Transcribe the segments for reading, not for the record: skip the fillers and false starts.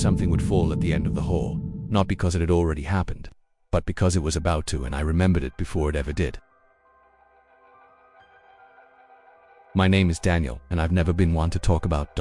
something would fall at the end of the hall, not because it had already happened, but because it was about to, and I remembered it before it ever did. My name is Daniel, and I've never been one to talk about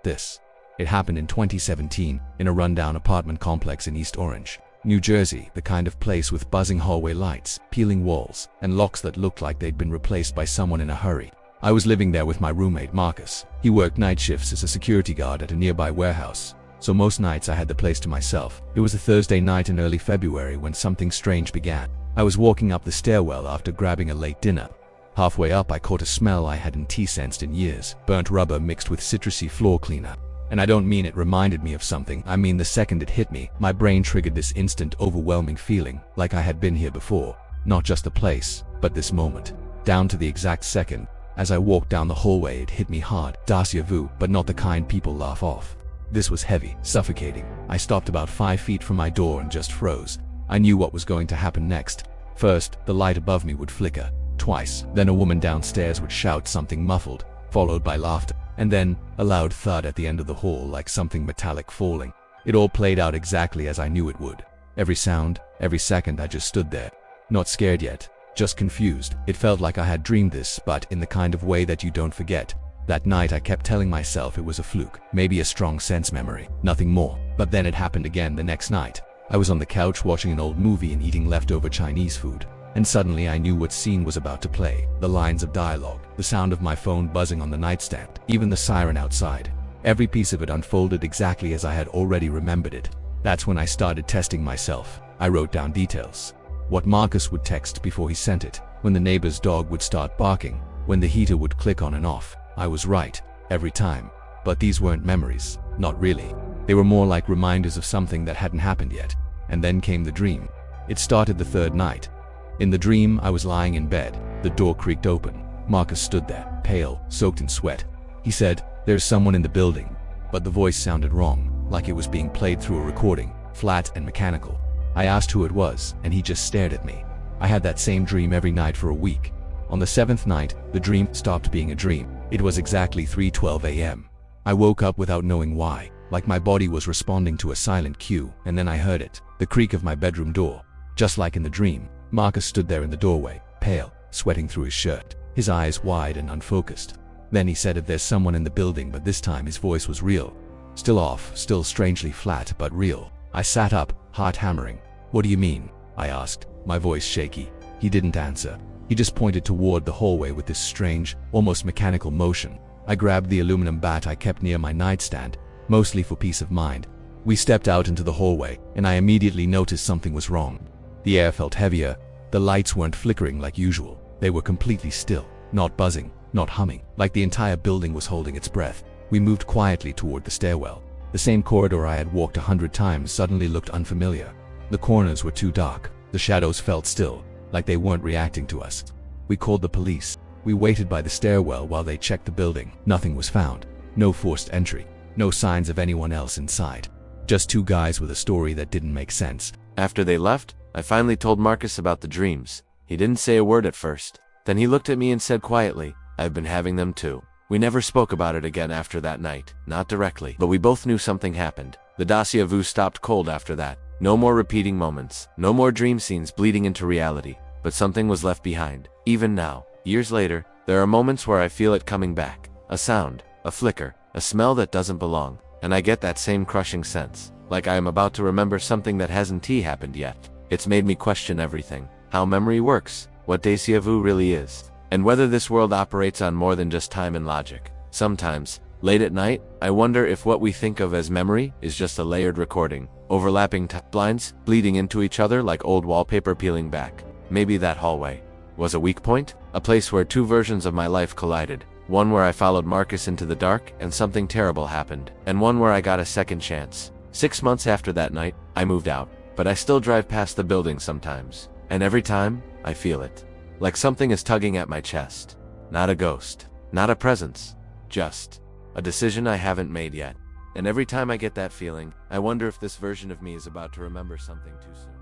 this. It happened in 2017 in a rundown apartment complex in East Orange, New Jersey, the kind of place with buzzing hallway lights, peeling walls, and locks that looked like they'd been replaced by someone in a hurry. I was living there with my roommate Marcus. He worked night shifts as a security guard at a nearby warehouse, so most nights I had the place to myself. It was a Thursday night in early February when something strange began. I was walking up the stairwell after grabbing a late dinner. Halfway up, I caught a smell I hadn't sensed in years, burnt rubber mixed with citrusy floor cleaner. And I don't mean it reminded me of something, I mean the second it hit me, my brain triggered this instant overwhelming feeling, like I had been here before. Not just the place, but this moment. Down to the exact second. As I walked down the hallway, it hit me hard. Déjà vu, but not the kind people laugh off. This was heavy, suffocating. I stopped about 5 feet from my door and just froze. I knew what was going to happen next. First, the light above me would flicker. Twice. Then a woman downstairs would shout something muffled, followed by laughter. And then, a loud thud at the end of the hall, like something metallic falling. It all played out exactly as I knew it would. Every sound, every second, I just stood there. Not scared yet, just confused. It felt like I had dreamed this, but in the kind of way that you don't forget. That night I kept telling myself it was a fluke, maybe a strong sense memory, nothing more. But then it happened again the next night. I was on the couch watching an old movie and eating leftover Chinese food. And suddenly I knew what scene was about to play. The lines of dialogue, the sound of my phone buzzing on the nightstand, even the siren outside. Every piece of it unfolded exactly as I had already remembered it. That's when I started testing myself. I wrote down details. What Marcus would text before he sent it, when the neighbor's dog would start barking, when the heater would click on and off. I was right, every time. But these weren't memories, not really. They were more like reminders of something that hadn't happened yet. And then came the dream. It started the third night. In the dream, I was lying in bed. The door creaked open. Marcus stood there, pale, soaked in sweat. He said, "There's someone in the building." But the voice sounded wrong, like it was being played through a recording, flat and mechanical. I asked who it was, and he just stared at me. I had that same dream every night for a week. On the seventh night, the dream stopped being a dream. It was exactly 3:12 a.m. I woke up without knowing why, like my body was responding to a silent cue, and then I heard it, the creak of my bedroom door. Just like in the dream, Marcus stood there in the doorway, pale, sweating through his shirt, his eyes wide and unfocused. Then he said, "If there's someone in the building," but this time his voice was real. Still off, still strangely flat, but real. I sat up, heart hammering. "What do you mean?" I asked, my voice shaky. He didn't answer. He just pointed toward the hallway with this strange, almost mechanical motion. I grabbed the aluminum bat I kept near my nightstand, mostly for peace of mind. We stepped out into the hallway, and I immediately noticed something was wrong. The air felt heavier. The lights weren't flickering like usual. They were completely still, not buzzing, not humming, like the entire building was holding its breath. We moved quietly toward the stairwell. The same corridor I had walked 100 times suddenly looked unfamiliar. The corners were too dark. The shadows felt still, like they weren't reacting to us. We called the police. We waited by the stairwell while they checked the building. Nothing was found. No forced entry. No signs of anyone else inside. Just two guys with a story that didn't make sense. After they left, I finally told Marcus about the dreams. He didn't say a word at first. Then he looked at me and said quietly, "I've been having them too." We never spoke about it again after that night, not directly, but we both knew something happened. The Déjà Vu stopped cold after that. No more repeating moments, no more dream scenes bleeding into reality, but something was left behind. Even now, years later, there are moments where I feel it coming back. A sound, a flicker, a smell that doesn't belong, and I get that same crushing sense, like I am about to remember something that hasn't happened yet. It's made me question everything. How memory works, what Déjà Vu really is, and whether this world operates on more than just time and logic. Sometimes, late at night, I wonder if what we think of as memory is just a layered recording, overlapping timelines, bleeding into each other like old wallpaper peeling back. Maybe that hallway was a weak point, a place where two versions of my life collided. One where I followed Marcus into the dark and something terrible happened, and one where I got a second chance. 6 months after that night, I moved out, but I still drive past the building sometimes, and every time, I feel it. Like something is tugging at my chest. Not a ghost, not a presence, just a decision I haven't made yet. And every time I get that feeling, I wonder if this version of me is about to remember something too soon.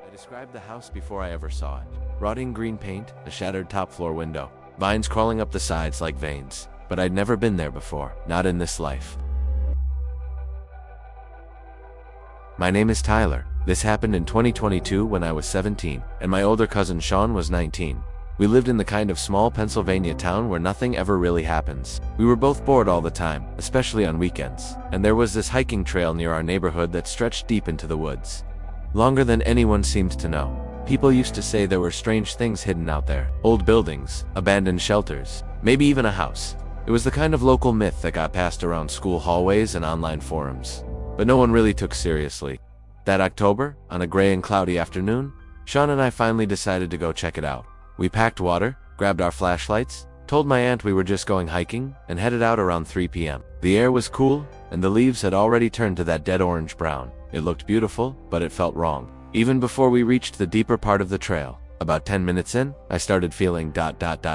I described the house before I ever saw it. Rotting green paint, a shattered top floor window, vines crawling up the sides like veins. but I'd never been there before, not in this life. My name is Tyler. This happened in 2022 when I was 17, and my older cousin Sean was 19. We lived in the kind of small Pennsylvania town where nothing ever really happens. We were both bored all the time, especially on weekends, and there was this hiking trail near our neighborhood that stretched deep into the woods. Longer than anyone seemed to know. People used to say there were strange things hidden out there. Old buildings, abandoned shelters, maybe even a house. It was the kind of local myth that got passed around school hallways and online forums, but no one really took seriously. That October, on a gray and cloudy afternoon, Sean and I finally decided to go check it out. We packed water, grabbed our flashlights, told my aunt we were just going hiking, and headed out around 3 p.m. The air was cool, and the leaves had already turned to that dead orange-brown. It looked beautiful, but it felt wrong. Even before we reached the deeper part of the trail, about 10 minutes in, I started feeling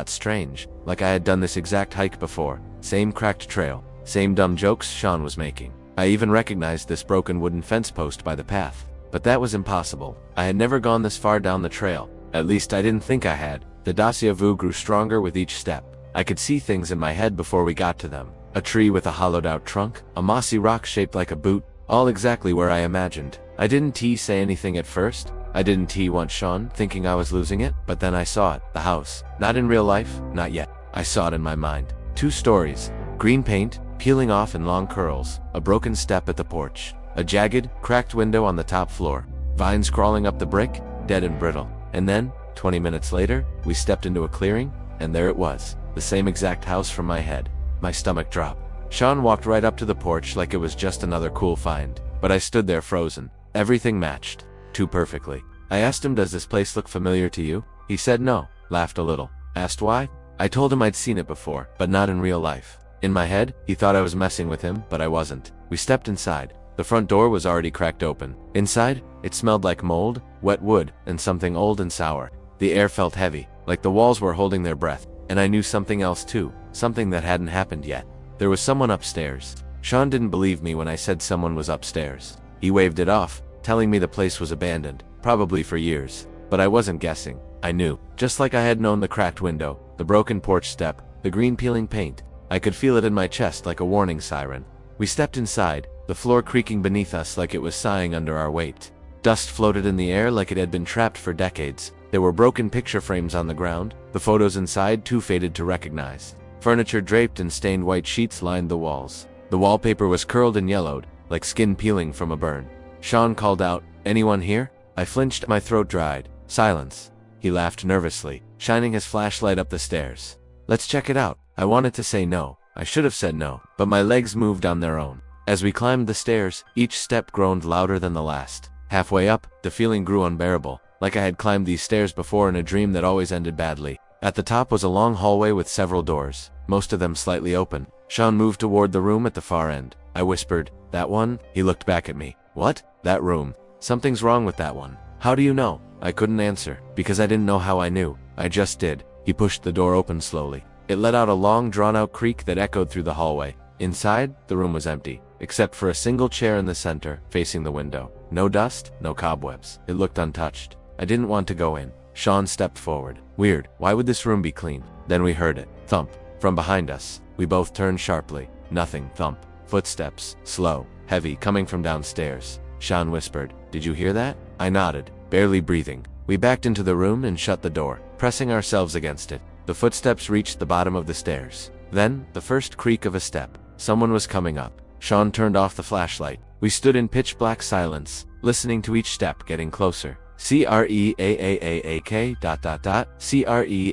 strange, like I had done this exact hike before. Same cracked trail, same dumb jokes Sean was making. I even recognized this broken wooden fence post by the path. But that was impossible. I had never gone this far down the trail. At least I didn't think I had. The Déjà Vu grew stronger with each step. I could see things in my head before we got to them. A tree with a hollowed-out trunk, a mossy rock shaped like a boot, all exactly where I imagined. I didn't say anything at first. I didn't want Sean, thinking I was losing it, but then I saw it. The house. Not in real life, not yet. I saw it in my mind. 2 stories. Green paint, peeling off in long curls, a broken step at the porch, a jagged, cracked window on the top floor, vines crawling up the brick, dead and brittle. And then, 20 minutes later, we stepped into a clearing, and there it was, the same exact house from my head. My stomach dropped. Sean walked right up to the porch like it was just another cool find, but I stood there frozen. Everything matched, too perfectly. I asked him, "Does this place look familiar to you?" He said no, laughed a little, asked why. I told him I'd seen it before, but not in real life. In my head, he thought I was messing with him, but I wasn't. We stepped inside. The front door was already cracked open. Inside, it smelled like mold, wet wood, and something old and sour. The air felt heavy, like the walls were holding their breath. And I knew something else too, something that hadn't happened yet. There was someone upstairs. Sean didn't believe me when I said someone was upstairs. He waved it off, telling me the place was abandoned, probably for years. But I wasn't guessing. I knew. Just like I had known the cracked window, the broken porch step, the green peeling paint. I could feel it in my chest like a warning siren. We stepped inside, the floor creaking beneath us like it was sighing under our weight. Dust floated in the air like it had been trapped for decades. There were broken picture frames on the ground, the photos inside too faded to recognize. Furniture draped in stained white sheets lined the walls. The wallpaper was curled and yellowed, like skin peeling from a burn. Sean called out, "Anyone here?" I flinched, my throat dried. Silence. He laughed nervously, shining his flashlight up the stairs. "Let's check it out." I wanted to say no. I should have said no, but my legs moved on their own. As we climbed the stairs, each step groaned louder than the last. Halfway up, the feeling grew unbearable, like I had climbed these stairs before in a dream that always ended badly. At the top was a long hallway with several doors, most of them slightly open. Sean moved toward the room at the far end. I whispered, "That one?" He looked back at me. "What? That room? Something's wrong with that one." "How do you know?" I couldn't answer, because I didn't know how I knew. I just did. He pushed the door open slowly. It let out a long, drawn-out creak that echoed through the hallway. Inside, the room was empty, except for a single chair in the center, facing the window. No dust, no cobwebs. It looked untouched. I didn't want to go in. Sean stepped forward. Weird. Why would this room be clean? Then we heard it. Thump. From behind us. We both turned sharply. Nothing. Thump. Footsteps. Slow. Heavy. Coming from downstairs. Sean whispered, "Did you hear that?" I nodded, barely breathing. We backed into the room and shut the door, pressing ourselves against it. The footsteps reached the bottom of the stairs. Then, the first creak of a step. Someone was coming up. Sean turned off the flashlight. We stood in pitch-black silence, listening to each step getting closer. CREAAAK ...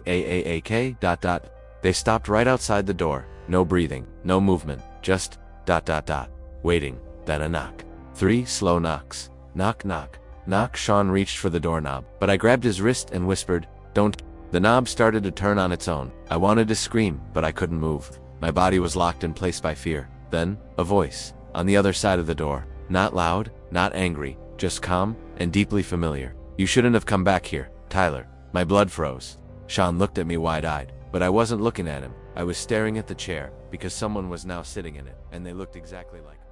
CREAAAK ... They stopped right outside the door. No breathing, no movement, just ... Waiting. Then a knock. 3 slow knocks. Knock, knock, knock. Sean reached for the doorknob, but I grabbed his wrist and whispered, "Don't." The knob started to turn on its own. I wanted to scream, but I couldn't move. My body was locked in place by fear. Then, a voice, on the other side of the door. Not loud, not angry, just calm and deeply familiar. "You shouldn't have come back here, Tyler." My blood froze. Sean looked at me wide-eyed, but I wasn't looking at him. I was staring at the chair, because someone was now sitting in it, and they looked exactly like me.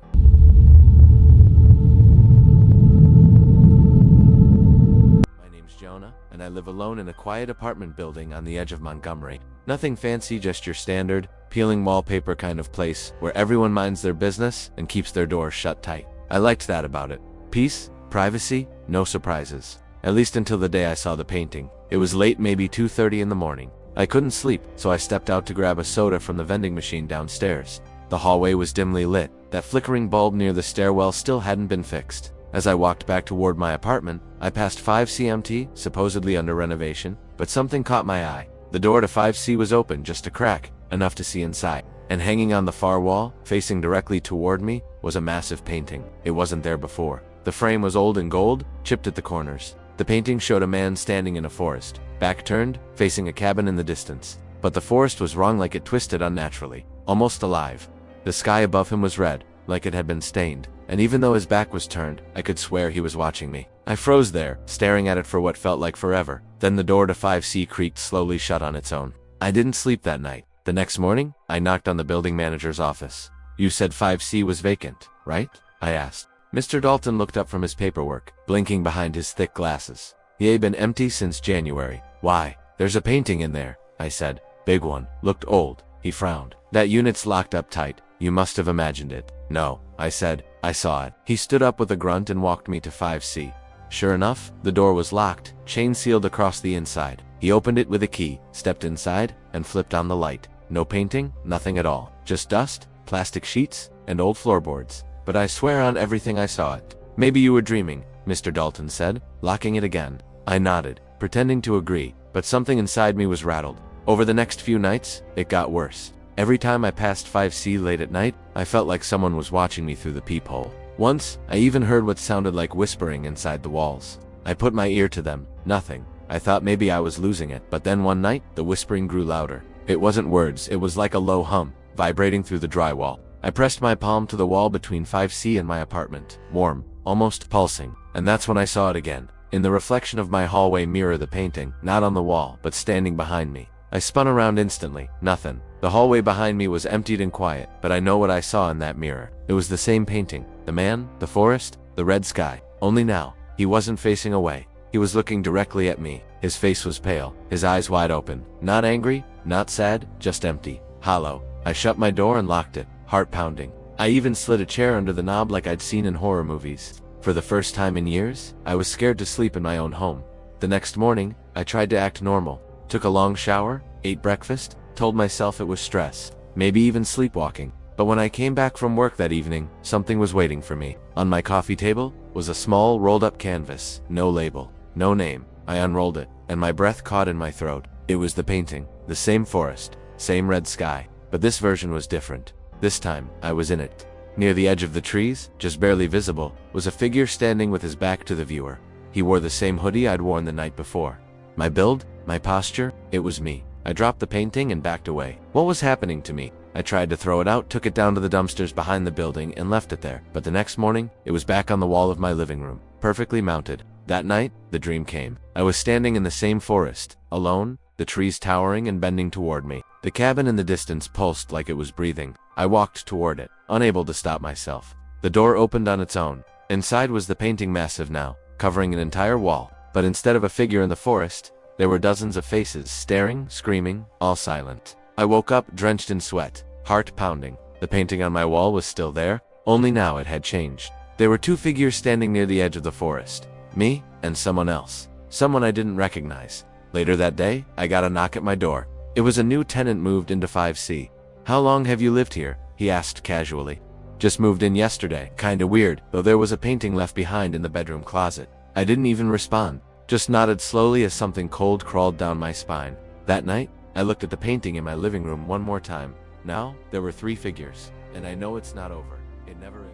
Jonah, and I live alone in a quiet apartment building on the edge of Montgomery. Nothing fancy, just your standard, peeling wallpaper kind of place where everyone minds their business and keeps their doors shut tight. I liked that about it. Peace, privacy, no surprises. At least until the day I saw the painting. It was late, maybe 2:30 in the morning. I couldn't sleep, so I stepped out to grab a soda from the vending machine downstairs. The hallway was dimly lit. That flickering bulb near the stairwell still hadn't been fixed. As I walked back toward my apartment, I passed 5C empty, supposedly under renovation, but something caught my eye. The door to 5C was open, just a crack, enough to see inside. And hanging on the far wall, facing directly toward me, was a massive painting. It wasn't there before. The frame was old and gold, chipped at the corners. The painting showed a man standing in a forest, back turned, facing a cabin in the distance. But the forest was wrong, like it twisted unnaturally, almost alive. The sky above him was red, like it had been stained, and even though his back was turned, I could swear he was watching me. I froze there, staring at it for what felt like forever. Then the door to 5C creaked slowly shut on its own. I didn't sleep that night. The next morning, I knocked on the building manager's office. "You said 5C was vacant, right?" I asked. Mr. Dalton looked up from his paperwork, blinking behind his thick glasses. "He had been empty since January." "Why?" "There's a painting in there," I said. "Big one. Looked old." He frowned. "That unit's locked up tight. You must have imagined it." "No," I said. "I saw it." He stood up with a grunt and walked me to 5C. Sure enough, the door was locked, chain sealed across the inside. He opened it with a key, stepped inside, and flipped on the light. No painting, nothing at all. Just dust, plastic sheets, and old floorboards. But I swear on everything I saw it. "Maybe you were dreaming," Mr. Dalton said, locking it again. I nodded, pretending to agree, but something inside me was rattled. Over the next few nights, it got worse. Every time I passed 5C late at night, I felt like someone was watching me through the peephole. Once, I even heard what sounded like whispering inside the walls. I put my ear to them. Nothing. I thought maybe I was losing it, but then one night, the whispering grew louder. It wasn't words, it was like a low hum, vibrating through the drywall. I pressed my palm to the wall between 5C and my apartment, warm, almost pulsing, and that's when I saw it again. In the reflection of my hallway mirror, the painting, not on the wall, but standing behind me. I spun around instantly. Nothing. The hallway behind me was emptied and quiet, but I know what I saw in that mirror. It was the same painting. The man, the forest, the red sky. Only now, he wasn't facing away. He was looking directly at me. His face was pale, his eyes wide open. Not angry, not sad, just empty, hollow. I shut my door and locked it, heart pounding. I even slid a chair under the knob like I'd seen in horror movies. For the first time in years, I was scared to sleep in my own home. The next morning, I tried to act normal. Took a long shower, ate breakfast, told myself it was stress, maybe even sleepwalking. But when I came back from work that evening, something was waiting for me. On my coffee table was a small rolled-up canvas, no label, no name. I unrolled it, and my breath caught in my throat. It was the painting, the same forest, same red sky, but this version was different. This time, I was in it. Near the edge of the trees, just barely visible, was a figure standing with his back to the viewer. He wore the same hoodie I'd worn the night before. My build, my posture, it was me. I dropped the painting and backed away. What was happening to me? I tried to throw it out, took it down to the dumpsters behind the building, and left it there. But the next morning, it was back on the wall of my living room, perfectly mounted. That night, the dream came. I was standing in the same forest, alone, the trees towering and bending toward me. The cabin in the distance pulsed like it was breathing. I walked toward it, unable to stop myself. The door opened on its own. Inside was the painting, massive now, covering an entire wall. But instead of a figure in the forest, there were dozens of faces, staring, screaming, all silent. I woke up, drenched in sweat, heart pounding. The painting on my wall was still there, only now it had changed. There were two figures standing near the edge of the forest. Me, and someone else. Someone I didn't recognize. Later that day, I got a knock at my door. It was a new tenant moved into 5C. "How long have you lived here?" he asked casually. "Just moved in yesterday." Kinda weird, though there was a painting left behind in the bedroom closet. I didn't even respond, just nodded slowly as something cold crawled down my spine. That night, I looked at the painting in my living room one more time. Now, there were three figures, and I know it's not over. It never is.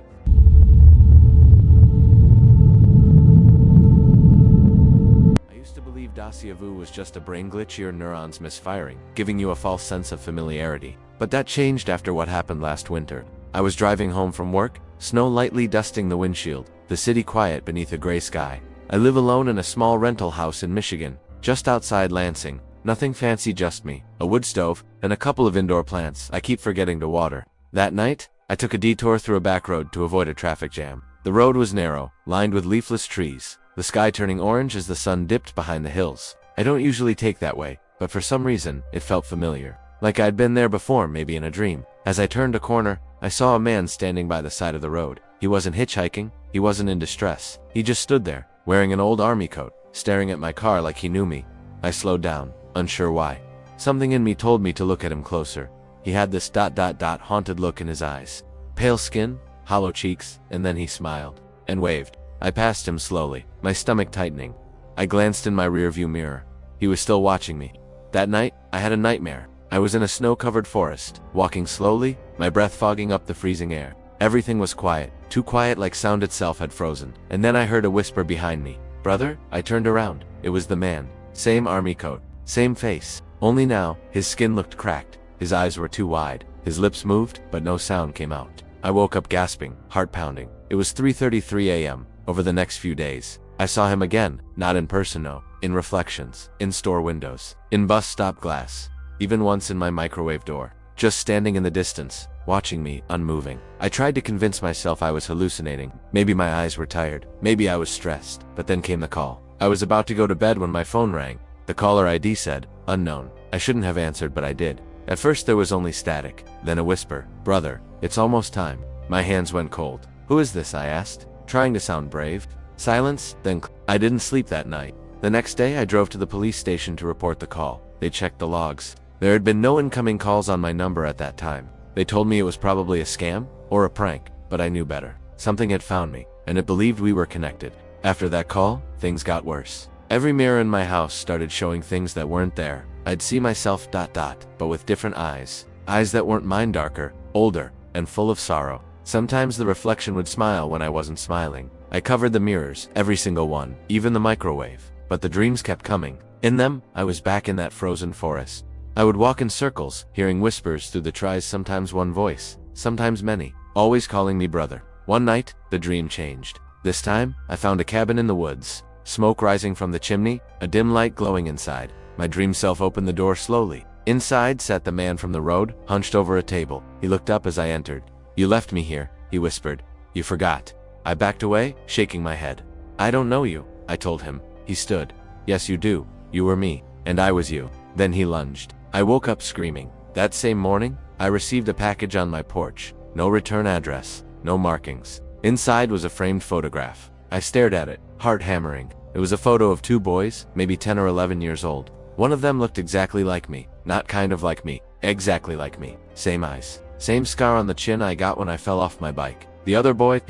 I used to believe Deja Vu was just a brain glitch, your neurons misfiring, giving you a false sense of familiarity. But that changed after what happened last winter. I was driving home from work, snow lightly dusting the windshield, the city quiet beneath a gray sky. I live alone in a small rental house in Michigan, just outside Lansing. Nothing fancy, just me, a wood stove, and a couple of indoor plants I keep forgetting to water. That night, I took a detour through a back road to avoid a traffic jam. The road was narrow, lined with leafless trees, the sky turning orange as the sun dipped behind the hills. I don't usually take that way, but for some reason, it felt familiar. like I'd been there before, maybe in a dream. As I turned a corner, I saw a man standing by the side of the road. He wasn't hitchhiking, he wasn't in distress. He just stood there, wearing an old army coat, staring at my car like he knew me. I slowed down, unsure why. Something in me told me to look at him closer. He had this haunted look in his eyes. Pale skin, hollow cheeks, and then he smiled and waved. I passed him slowly, my stomach tightening. I glanced in my rearview mirror. He was still watching me. That night, I had a nightmare. I was in a snow-covered forest, walking slowly, my breath fogging up the freezing air. Everything was quiet, too quiet like sound itself had frozen. And then I heard a whisper behind me. "Brother?" I turned around. It was the man. Same army coat, same face. Only now, his skin looked cracked. His eyes were too wide. His lips moved, but no sound came out. I woke up gasping, heart pounding. It was 3:33 a.m. Over the next few days, I saw him again, not in person, no, in reflections, in store windows, in bus stop glass, even once in my microwave door, just standing in the distance, watching me, unmoving. I tried to convince myself I was hallucinating. Maybe my eyes were tired, maybe I was stressed, but then came the call. I was about to go to bed when my phone rang. The caller ID said, "Unknown." I shouldn't have answered, but I did. At first there was only static, then a whisper, "Brother, it's almost time." My hands went cold. "Who is this?" I asked, trying to sound brave. Silence, then I didn't sleep that night. The next day I drove to the police station to report the call. They checked the logs. There had been no incoming calls on my number at that time. They told me it was probably a scam or a prank, but I knew better. Something had found me, and it believed we were connected. After that call, things got worse. Every mirror in my house started showing things that weren't there. I'd see myself ... but with different eyes. Eyes that weren't mine, darker, older, and full of sorrow. Sometimes the reflection would smile when I wasn't smiling. I covered the mirrors, every single one, even the microwave. But the dreams kept coming. In them, I was back in that frozen forest. I would walk in circles, hearing whispers through the trees, sometimes one voice, sometimes many, always calling me brother. One night, the dream changed. This time, I found a cabin in the woods. Smoke rising from the chimney, a dim light glowing inside. My dream self opened the door slowly. Inside sat the man from the road, hunched over a table. He looked up as I entered. "You left me here," he whispered. "You forgot." I backed away, shaking my head. "I don't know you," I told him. He stood. "Yes, you do. You were me, and I was you." Then he lunged. I woke up screaming. That same morning, I received a package on my porch. No return address, no markings. Inside was a framed photograph. I stared at it, heart hammering. It was a photo of two boys, maybe 10 or 11 years old. One of them looked exactly like me. Not kind of like me, exactly like me. Same eyes, same scar on the chin I got when I fell off my bike. The other boy,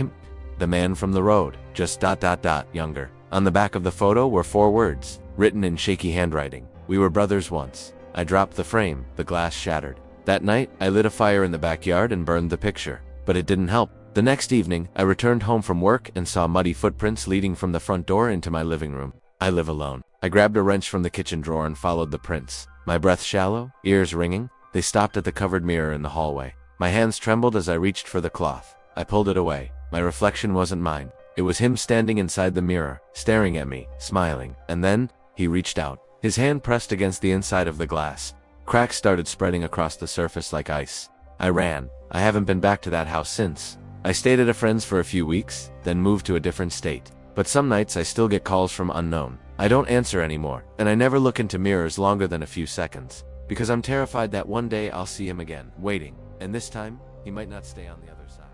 the man from the road, just ... younger. On the back of the photo were 4 words, written in shaky handwriting. "We were brothers once." I dropped the frame, the glass shattered. That night, I lit a fire in the backyard and burned the picture. But it didn't help. The next evening, I returned home from work and saw muddy footprints leading from the front door into my living room. I live alone. I grabbed a wrench from the kitchen drawer and followed the prints. My breath shallow, ears ringing. They stopped at the covered mirror in the hallway. My hands trembled as I reached for the cloth. I pulled it away. My reflection wasn't mine. It was him standing inside the mirror, staring at me, smiling. And then, he reached out. His hand pressed against the inside of the glass. Cracks started spreading across the surface like ice. I ran. I haven't been back to that house since. I stayed at a friend's for a few weeks, then moved to a different state. But some nights I still get calls from unknown. I don't answer anymore, and I never look into mirrors longer than a few seconds, because I'm terrified that one day I'll see him again, waiting, and this time, he might not stay on the other side.